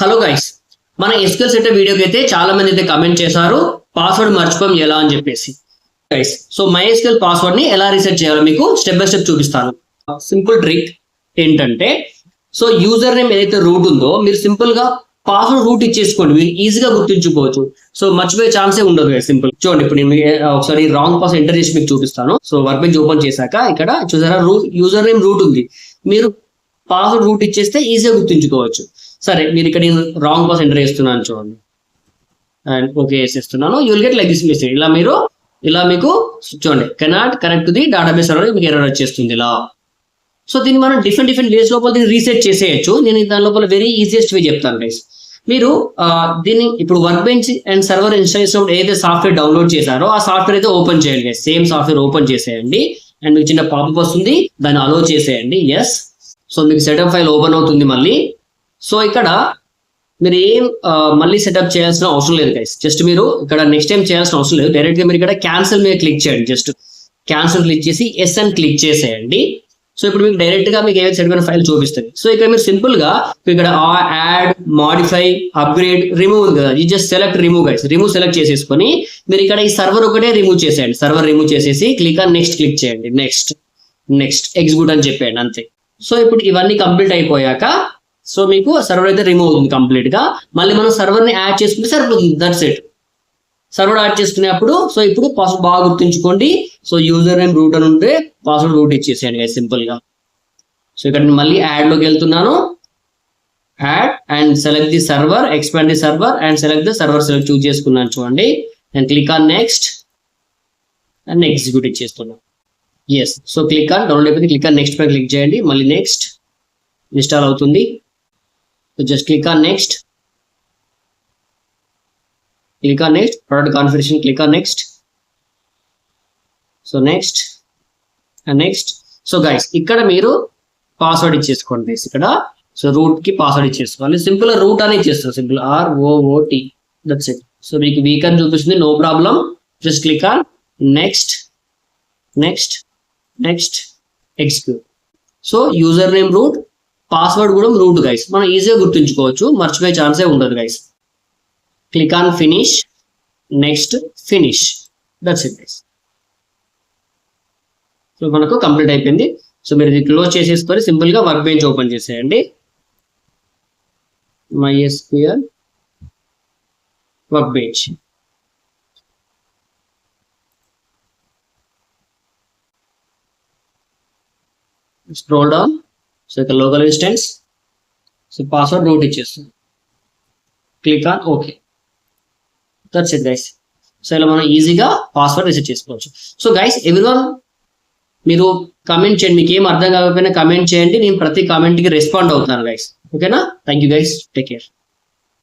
Hello guys, మన SQL setup వీడియోకి అయితే చాలా మంది అయితే కమెంట్ చేశారు పాస్వర్డ్ మర్చిపోయాం ఎలా అని చెప్పేసి. Guys, so my SQL password ని ఎలా రీసెట్ చేయాలో మీకు స్టెప్ బై స్టెప్ చూపిస్తాను. సింపుల్ ట్రిక్ ఏంటంటే, సో యూజర్ నేమ్ ఏదైతే రూట్ ఉందో మీరు సింపుల్ గా పాస్వర్డ్ రూట్ ఇచ్చేసుకోండి, మీరు ఈజీగా గుర్తుంచుకోవచ్చు. సో మర్చిపోయే ఛాన్సే ఉండదు. సింపుల్ చూడండి, ఇప్పుడు నేను ఒకసారి రాంగ్ పాస్వర్డ్ ఎంటర్ చేసి మీకు చూపిస్తాను. సో వర్క్ బెంచ్ ఓపెన్ చేశాక ఇక్కడ చూసారా యూజర్ నేమ్ రూట్ ఉంది, మీరు పాస్వర్డ్ రూట్ ఇచ్చేస్తే ఈజీగా గుర్తుంచుకోవచ్చు. సరే, మీరు ఇక్కడ నేను రాంగ్ పాస్ ఎంటర్ చేస్తున్నాను చూడండి, అండ్ ఓకే వేసేస్తున్నాను. You will get like this message. ఇలా మీకు చూడండి, cannot connect to the database server, మీకు ఎర్రర్ వచ్చేస్తుంది ఇలా. సో దీన్ని మనం డిఫరెంట్ వేస్ లోపల దీన్ని రీసెట్ చేసేయచ్చు. నేను దాని లోపల వెరీ ఈజియెస్ట్ వే చెప్తాను గైస్. మీరు దీన్ని ఇప్పుడు work bench and server install చేసినప్పుడు ఏదైతే సాఫ్ట్వేర్ డౌన్లోడ్ చేశారో ఆ సాఫ్ట్వేర్ అయితే ఓపెన్ చేయండి గైస్. సేమ్ సాఫ్ట్వేర్ ఓపెన్ చేసేయండి అండ్ మీకు చిన్న పాపప్ వస్తుంది, దాన్ని అలో చేసేయండి. ఎస్, సో మీకు సెటప్ ఫైల్ ఓపెన్ అవుతుంది మళ్ళీ. సో ఇక్కడ మీరు ఏం మళ్ళీ సెటప్ చేయాల్సిన అవసరం లేదు గైస్. జస్ట్ మీరు ఇక్కడ నెక్స్ట్ టైం చేయాల్సిన అవసరం లేదు, డైరెక్ట్ గా మీరు ఇక్కడ క్యాన్సిల్ మీద క్లిక్ చేయండి. జస్ట్ క్యాన్సిల్ క్లిక్ చేసి ఎస్ అని క్లిక్ చేసేయండి. సో ఇప్పుడు మీకు డైరెక్ట్ గా మీకు ఏదైతే సెట్ అయిన ఫైల్ చూపిస్తుంది. సో ఇక్కడ మీరు సింపుల్ గా ఇక్కడ యాడ్, మాడిఫై, అప్గ్రేడ్, రిమూవ్ ఉంది కదా, ఈ just select remove guys. Remove select చేసేసుకొని మీరు ఇక్కడ ఈ సర్వర్ ఒకటే రిమూవ్ చేసేయండి. సర్వర్ రిమూవ్ చేసేసి క్లిక్ ఆన్ నెక్స్ట్ క్లిక్ చేయండి. నెక్స్ట్ ఎగ్జిక్యూట్ అని చెప్పేయండి, అంతే. సో ఇప్పుడు ఇవన్నీ కంప్లీట్ అయిపోయాక సో మీకు సర్వర్ అయితే రిమూవ్ అవుతుంది కంప్లీట్ గా. మళ్ళీ మనం సర్వర్ ని యాడ్ చేసుకుంటే సరిపోతుంది, దట్స్ ఇట్. సర్వర్ యాడ్ చేసుకునేప్పుడు సో ఇప్పుడు పాస్వర్డ్ బాగా గుర్తుంచుకోండి. సో యూజర్ నేమ్ రూట్ అని ఉంటే పాస్వర్డ్ రూట్ ఇచ్చేసేయండి సింపుల్ గా. సో ఇక్కడ నేను మళ్ళీ యాడ్ లోకి వెళ్తున్నాను. Add and select the server, expand the server and select the server choose చేసుకున్నాను చూడండి. And click on next and execute ఇచ్చేస్తున్నాను. Yes, so click on download అయిపోయింది. క్లిక్ ఆన్ నెక్స్ట్ పై క్లిక్ చేయండి. మళ్ళీ నెక్స్ట్ ఇన్స్టాల్ అవుతుంది. So just click on next, click on next, product configuration, click on next. So next and next. So guys, ఇక్కడ మీరు password ఇచ్చేసుకోండి. ఇక్కడ so root కి పాస్వర్డ్ ఇచ్చేసుకోవాలి. సింపుల్ రూట్ అని ఇచ్చేస్తారు, simple ROOT, that's it. So మీకు వీక్ అని చూపిస్తుంది, no problem. Just click on next execute. So user name root, password కూడా రూట్ గైస్, మనం ఈజీగా గుర్తుంచుకోవచ్చు, మర్చిపోయే ఛాన్సే ఉండదు guys. Click on finish, next finish, that's it guys. So మనకు కంప్లీట్ అయిపోయింది. సో మీరు ఇది క్లోజ్ చేసేసుకొని సింపుల్ గా వర్క్ బెంచ్ ఓపెన్ చేసేయండి. MySQL work bench. Scroll down. So ఇక్కడ local instance, so password root ఇచ్చేస్తుంది. Click on okay, that's it guys. So ఇలా మనం ఈజీగా పాస్వర్డ్ రీసెట్ చేసుకోవచ్చు. సో గైస్, ఎవ్రీవన్ మీరు కమెంట్ చేయండి, మీకు ఏం అర్థం కాకపోయినా కమెంట్ చేయండి, నేను ప్రతి కామెంట్కి రెస్పాండ్ అవుతాను గైస్. ఓకేనా? Thank you guys, take care.